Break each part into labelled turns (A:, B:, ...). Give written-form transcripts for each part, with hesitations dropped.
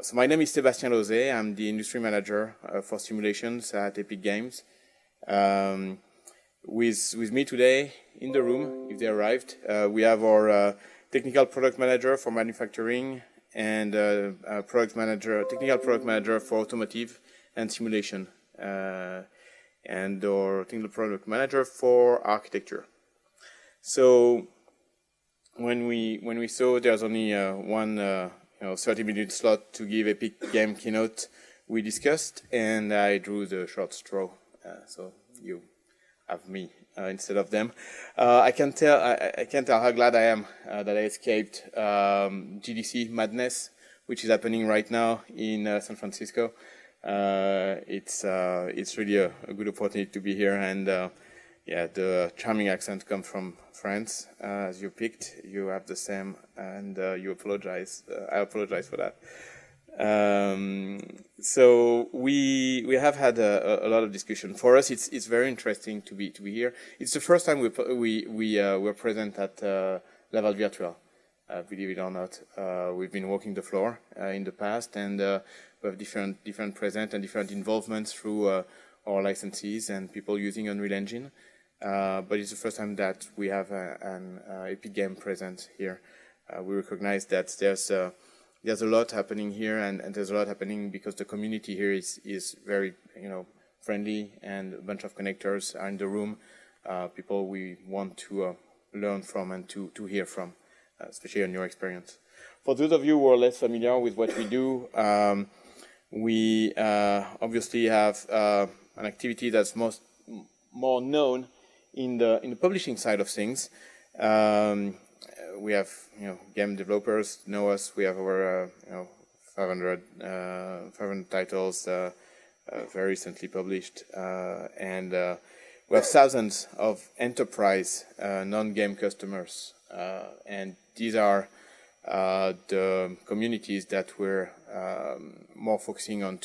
A: So my name is Sébastien LOZE. I'm the industry manager for simulations at Epic Games. With me today in the room, if they arrived, we have our technical product manager for manufacturing and technical product manager for automotive and simulation, and our technical product manager for architecture. So when we saw there's only one 30-minute slot to give Epic Game keynote, we discussed, and I drew the short straw. So you have me instead of them. I can't tell how glad I am that I escaped GDC madness, which is happening right now in San Francisco. It's really a good opportunity to be here, and yeah, the charming accent comes from France, as you picked. You have the same, and you apologize. I apologize for that. So we have had a lot of discussion. For us, it's very interesting to be here. It's the first time we were present at Laval Virtual. Believe it or not, we've been walking the floor in the past, and we have different present and different involvements through our licensees and people using Unreal Engine. But it's the first time that we have an Epic Game present here. We recognize that there's a lot happening here, and there's a lot happening because the community here is very friendly, and a bunch of connectors are in the room. People we want to learn from and to hear from, especially on your experience. For those of you who are less familiar with what we do, we obviously have an activity that's more known in the publishing side of things. We have game developers know us. We have over 500 titles very recently published, and we have thousands of enterprise non-game customers, and these are the communities that we're more focusing on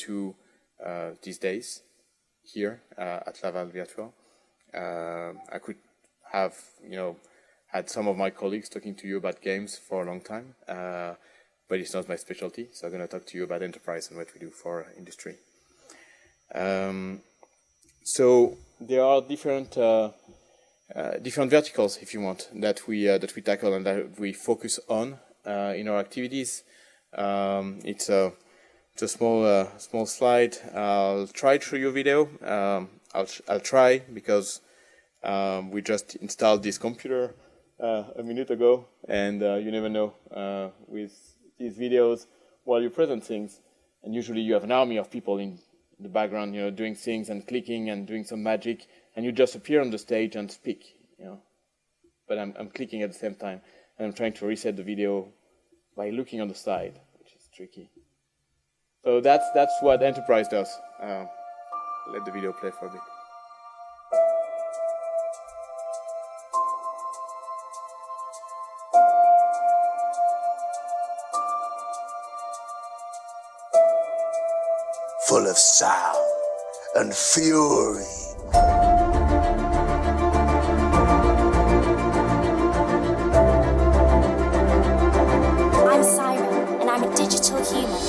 A: these days here at Laval Virtual. I could have, had some of my colleagues talking to you about games for a long time, but it's not my specialty, so I'm going to talk to you about enterprise and what we do for industry. So there are different verticals, if you want, that we tackle and that we focus on in our activities. It's a small slide. I'll try to show you a video. I'll try because we just installed this computer a minute ago, and you never know with these videos while you present things, and usually you have an army of people in the background, doing things and clicking and doing some magic, and you just appear on the stage and speak, But I'm clicking at the same time, and I'm trying to reset the video by looking on the side, which is tricky. So that's what enterprise does. Let the video play for a bit.
B: Full of sound and fury.
C: I'm Siren, and I'm a digital human.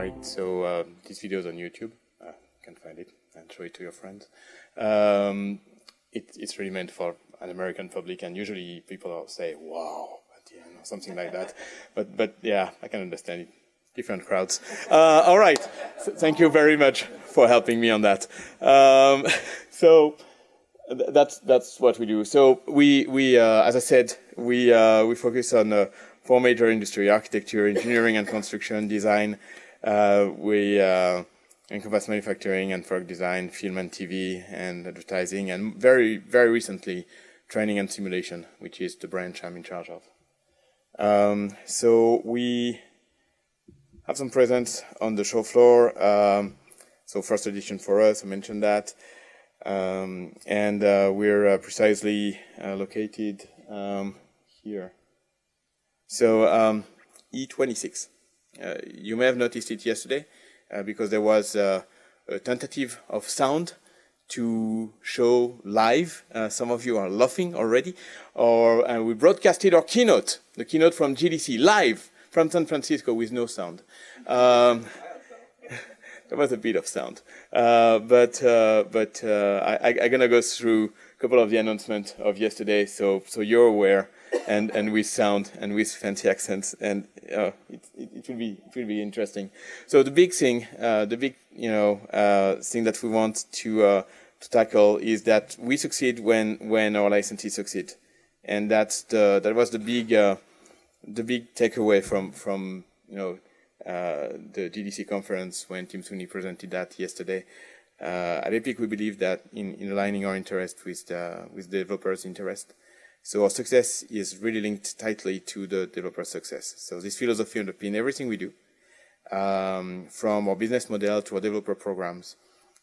A: right. So this video is on YouTube. You can find it and show it to your friends. It's really meant for an American public, and usually people will say "wow" at the end or something like that. But yeah, I can understand it. Different crowds. All right. Thank you very much for helping me on that. So that's what we do. So we as I said, we focus on 4 major industry: architecture, engineering and construction, design. We encompass manufacturing and product design, film and TV, and advertising, and very, very recently, training and simulation, which is the branch I'm in charge of. So we have some presence on the show floor. So first edition for us, I mentioned that. And we're precisely located here. So E26. You may have noticed it yesterday because there was a tentative of sound to show live. Some of you are laughing already. Or we broadcasted our keynote, the keynote from GDC, live from San Francisco with no sound. There was a bit of sound. But I'm going to go through a couple of the announcements of yesterday so you're aware, and with sound and with fancy accents, and it will be interesting. So the big thing, thing that we want to tackle is that we succeed when our licensees succeed, and that was the big takeaway from the GDC conference when Tim Sweeney presented that yesterday. At Epic, we believe that in aligning our interest with the developers' interest. So our success is really linked tightly to the developer success. So this philosophy underpins everything we do, from our business model to our developer programs,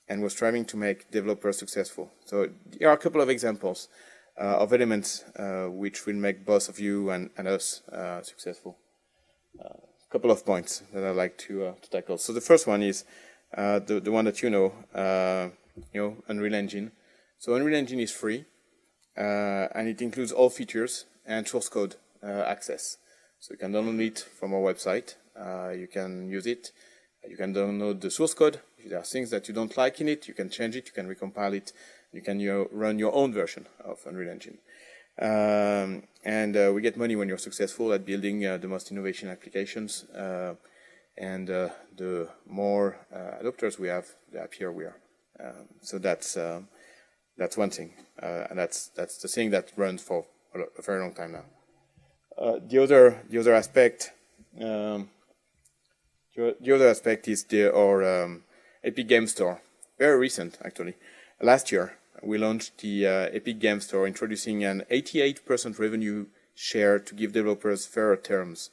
A: and we're striving to make developers successful. So here are a couple of examples of elements which will make both of you and us successful. Couple of points that I'd like to tackle. So the first one is the one that Unreal Engine. So Unreal Engine is free, and it includes all features and source code access. So you can download it from our website. You can use it. You can download the source code. If there are things that you don't like in it, you can change it. You can recompile it. You can run your own version of Unreal Engine. And we get money when you're successful at building the most innovation applications. And the more adopters we have, the happier we are. So that's one thing, and that's the thing that runs for a very long time now. The other aspect is our Epic Game Store. Very recent, actually. Last year, we launched the Epic Game Store, introducing an 88% revenue share to give developers fairer terms,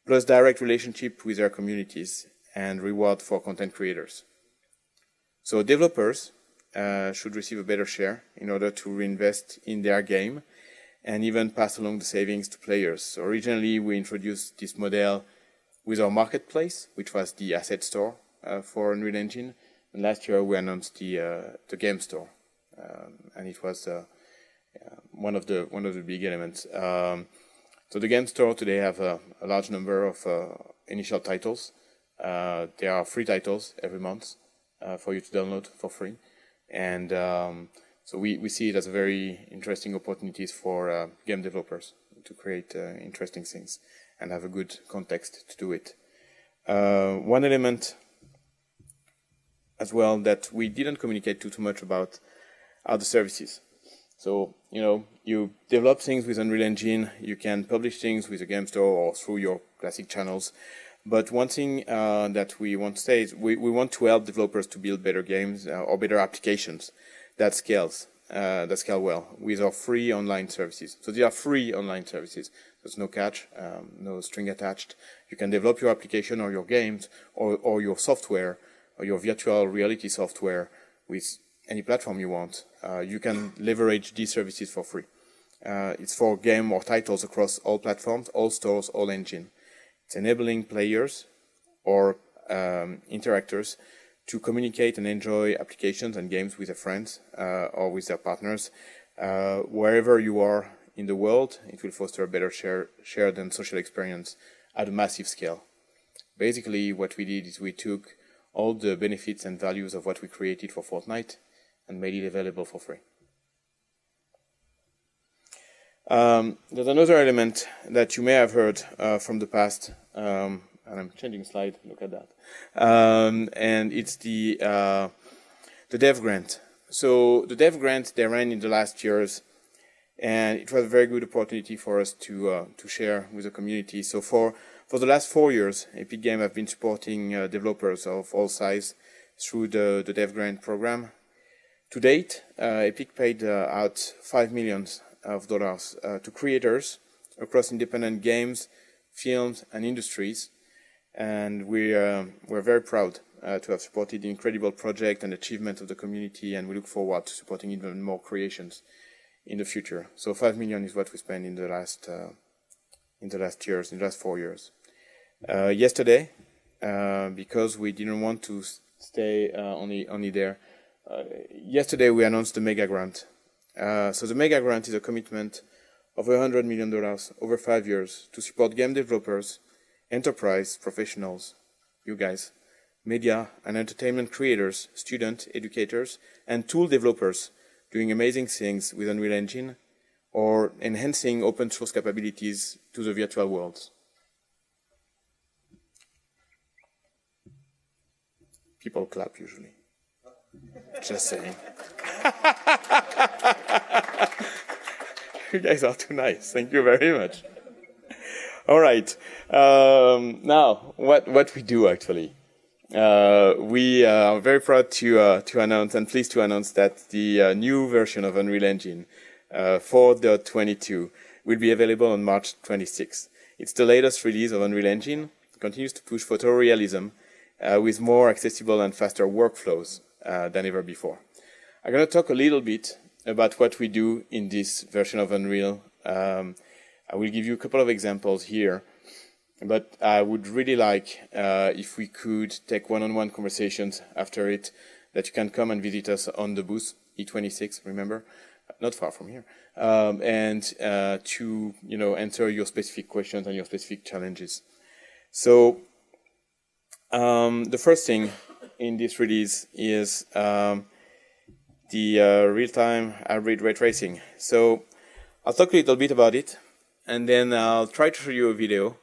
A: plus direct relationship with their communities and reward for content creators. So developers should receive a better share in order to reinvest in their game and even pass along the savings to players. So originally, we introduced this model with our marketplace, which was the asset store for Unreal Engine. And last year, we announced the game store. And it was one of the big elements. So the game store today have a large number of initial titles. There are free titles every month for you to download for free, and so we see it as a very interesting opportunities for game developers to create interesting things and have a good context to do it. One element as well that we didn't communicate too much about are the services. So, you develop things with Unreal Engine, you can publish things with a game store or through your classic channels. But one thing that we want to say is we want to help developers to build better games or better applications that scale well with our free online services. So they are free online services. There's no catch, no string attached. You can develop your application or your games or your software or your virtual reality software with any platform you want. You can leverage these services for free. It's for game or titles across all platforms, all stores, all engine. It's enabling players or interactors to communicate and enjoy applications and games with their friends or with their partners. Wherever you are in the world, it will foster a better shared and social experience at a massive scale. Basically, what we did is we took all the benefits and values of what we created for Fortnite and made it available for free. There's another element that you may have heard from the past, and I'm changing slide, look at that, and it's the Dev Grant. So the Dev Grant, they ran in the last years, and it was a very good opportunity for us to share with the community. So for the last 4 years, Epic Games have been supporting developers of all sizes through the Dev Grant program. To date, Epic paid out $5 million to creators across independent games, films, and industries, and we're very proud to have supported the incredible project and achievement of the community, and we look forward to supporting even more creations in the future. So $5 million is what we spent in the last years, in the last 4 years. Yesterday, because we didn't want to stay only there, yesterday we announced the Mega Grant. So the Mega Grant is a commitment of $100 million over 5 years to support game developers, enterprise professionals, you guys, media and entertainment creators, students, educators, and tool developers doing amazing things with Unreal Engine or enhancing open source capabilities to the virtual worlds. People clap usually. Just saying. You guys are too nice. Thank you very much. All right. Now, what we do actually. We are very proud to announce and pleased to announce that the new version of Unreal Engine 4.22 will be available on March 26th. It's the latest release of Unreal Engine. It continues to push photorealism with more accessible and faster workflows than ever before. I'm going to talk a little bit about what we do in this version of Unreal. I will give you a couple of examples here, but I would really like if we could take one-on-one conversations after it, that you can come and visit us on the booth, E26, remember, not far from here, and to answer your specific questions and your specific challenges. So the first thing in this release is the real-time hybrid ray tracing. So I'll talk a little bit about it, and then I'll try to show you a video.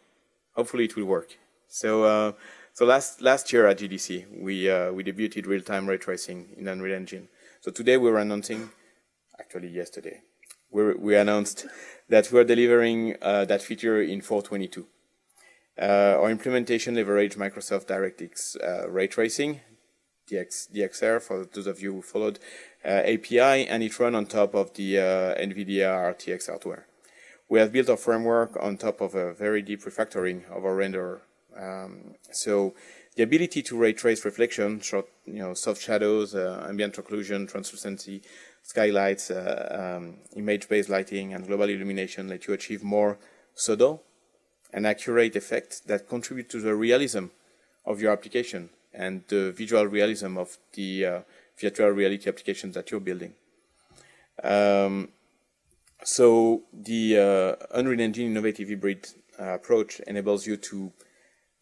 A: Hopefully it will work. So last year at GDC, we debuted real-time ray tracing in Unreal Engine. So today we're announcing, actually yesterday, we announced that we're delivering that feature in 4.22. Our implementation leveraged Microsoft DirectX ray tracing, DXR for those of you who followed, API, and it ran on top of the NVIDIA RTX hardware. We have built our framework on top of a very deep refactoring of our renderer. So the ability to ray trace reflection, soft shadows, ambient occlusion, translucency, skylights, image-based lighting, and global illumination let you achieve more subtle and accurate effects that contribute to the realism of your application and the visual realism of the virtual reality applications that you're building. So the Unreal Engine Innovative Hybrid approach enables you to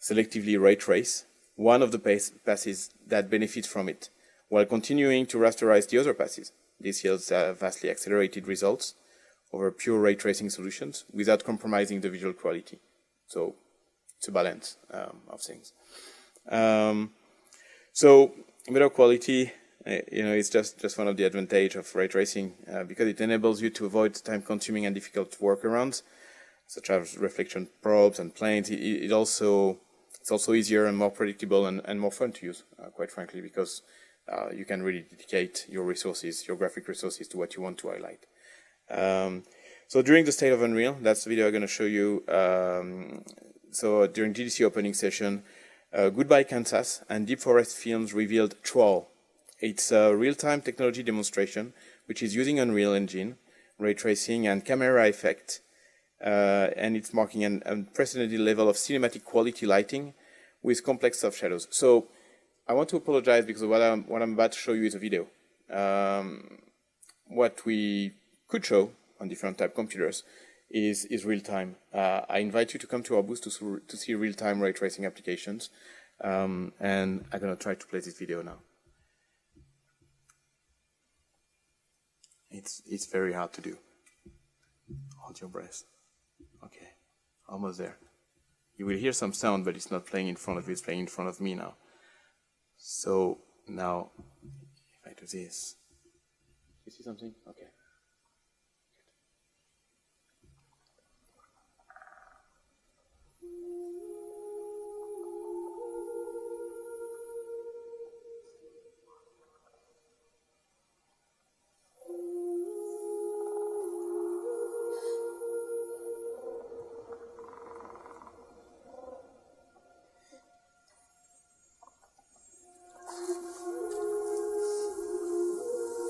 A: selectively ray trace one of the passes that benefits from it, while continuing to rasterize the other passes. This yields vastly accelerated results over pure ray tracing solutions without compromising the visual quality. So it's a balance of things. So better quality, it's just one of the advantages of ray tracing because it enables you to avoid time-consuming and difficult workarounds, such as reflection probes and planes. It's also easier and more predictable and more fun to use, quite frankly, because you can really dedicate your resources, your graphic resources, to what you want to highlight. So during the State of Unreal, that's the video I'm going to show you. So during GDC opening session, Goodbye Kansas and Deep Forest Films revealed Troll. It's a real-time technology demonstration which is using Unreal Engine, ray tracing, and camera effect, and it's marking an unprecedented level of cinematic quality lighting with complex soft shadows. So I want to apologize because what I'm about to show you is a video. What we could show on different type computers is real time. I invite you to come to our booth to see real time ray tracing applications, and I'm gonna try to play this video now. It's very hard to do. Hold your breath. Okay, almost there. You will hear some sound, but it's not playing in front of you, it's playing in front of me now. So now, if I do this, you see something? Okay.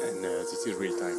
A: And this is real time.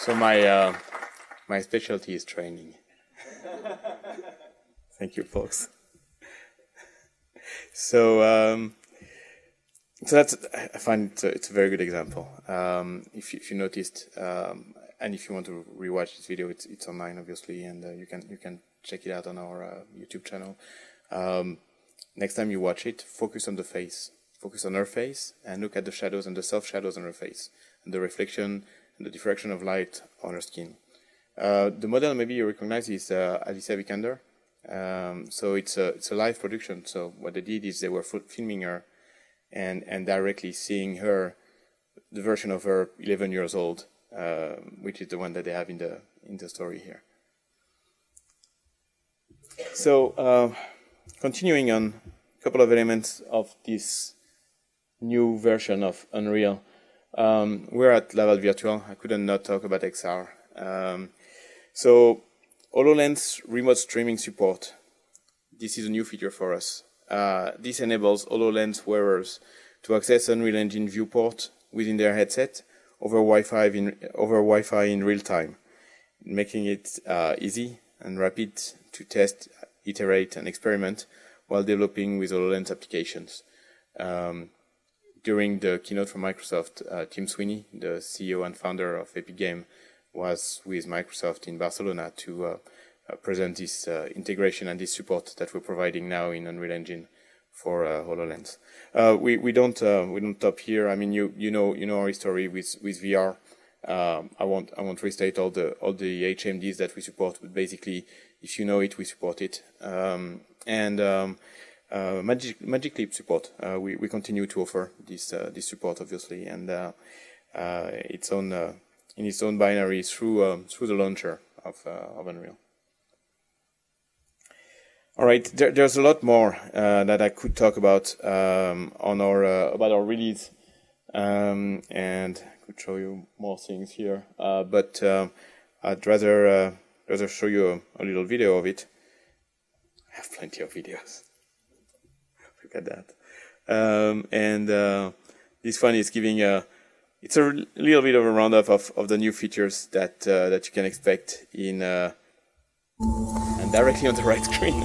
A: So my specialty is training. Thank you, folks. So that's, I find it's a very good example. If you noticed, and if you want to rewatch this video, it's online obviously, and you can check it out on our YouTube channel. Next time you watch it, focus on the face, focus on her face, and look at the shadows and the soft shadows on her face, and the reflection and the diffraction of light on her skin. The model maybe you recognize is Alicia Vikander. So it's a live production. So what they did is they were filming her and directly seeing her, the version of her 11 years old, which is the one that they have in the story here. So continuing on a couple of elements of this new version of Unreal. We're at Laval Virtual. I couldn't not talk about XR. So HoloLens remote streaming support. This is a new feature for us. This enables HoloLens wearers to access Unreal Engine viewport within their headset over Wi-Fi in real time, making it easy and rapid to test, iterate, and experiment while developing with HoloLens applications. During the keynote from Microsoft, Tim Sweeney, the CEO and founder of Epic Game, was with Microsoft in Barcelona to present this integration and this support that we're providing now in Unreal Engine for HoloLens. We don't stop here. I mean, you know our history with VR. I won't restate all the HMDs that we support, but basically, if you know it, we support it. Magic Leap support. We continue to offer this support, obviously, and in its own binary through the launcher of Unreal. All right, there's a lot more that I could talk about about our release, and I could show you more things here, but I'd rather show you a little video of it. I have plenty of videos. Look at that. This one is giving it's a little bit of a roundup of the new features that you can expect in and directly on the right screen.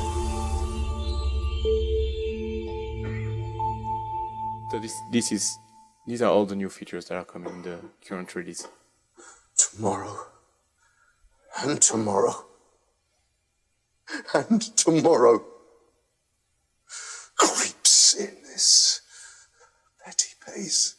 A: So these are all the new features that are coming in the current release.
B: Tomorrow. And tomorrow. And tomorrow. Creeps in this petty pace.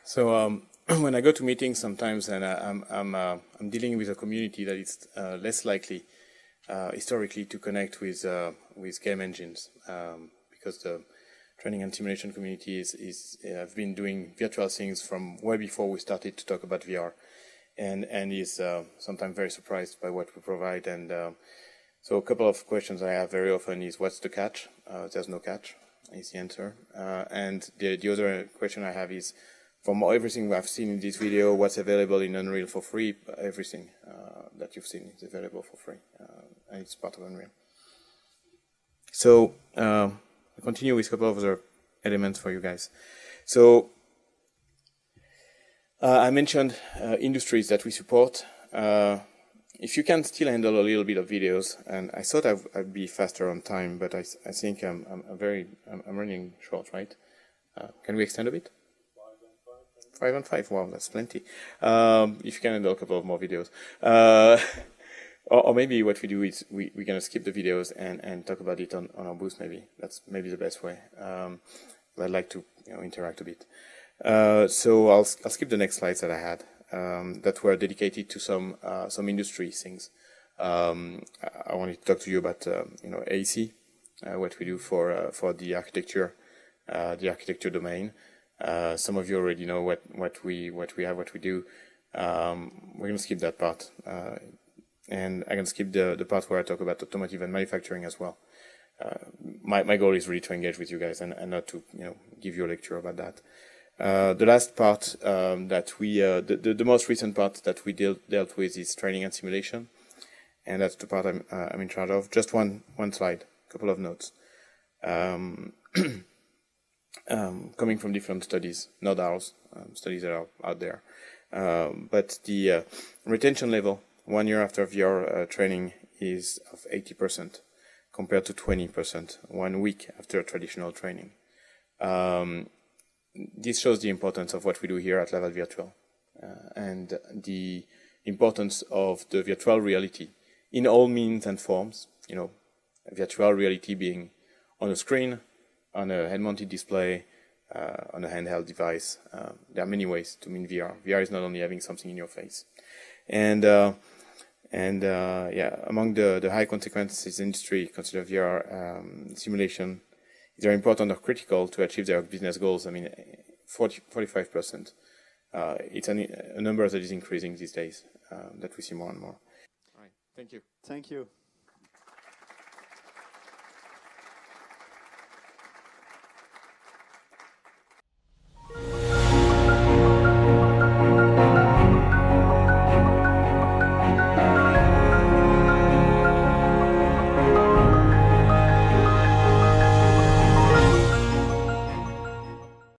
A: So when I go to meetings sometimes, and I'm dealing with a community that is less likely historically to connect with game engines, because the training and simulation community have been doing virtual things from way before we started to talk about VR, and is sometimes very surprised by what we provide. And so a couple of questions I have very often is, what's the catch? There's no catch, is the answer. And the other question I have is, from everything I've seen in this video, what's available in Unreal for free? Everything that you've seen is available for free, and it's part of Unreal. So I'll continue with a couple of other elements for you guys. So I mentioned industries that we support. If you can still handle a little bit of videos, and I thought I'd be faster on time, but I think I'm running short, right? Can we extend a bit? 5 and 5, wow, that's plenty. If you can handle a couple of more videos. Or maybe what we do is we're going to skip the videos and talk about it on our booth, maybe. That's maybe the best way. I'd like to interact a bit. So I'll skip the next slides that I had that were dedicated to some industry things. I wanted to talk to you about AC, what we do for the architecture domain. Some of you already know what we have, what we do. We're going to skip that part, and I'm going to skip the part where I talk about automotive and manufacturing as well. My goal is really to engage with you guys and not to give you a lecture about that. The last part that the most recent part that we dealt with is training and simulation, and that's the part I'm in charge of. Just one slide, a couple of notes. Coming from different studies, not ours, studies that are out there. But the retention level 1 year after VR training is of 80% compared to 20% 1 week after traditional training. This shows the importance of what we do here at Laval Virtual and the importance of the virtual reality in all means and forms. Virtual reality being on a screen, on a head-mounted display, on a handheld device. There are many ways to mean VR. VR is not only having something in your face. And among the high consequences industry, consider VR simulation is very important or critical to achieve their business goals. 45%. It's a number that is increasing these days, that we see more and more. All right, thank you.
D: Thank you.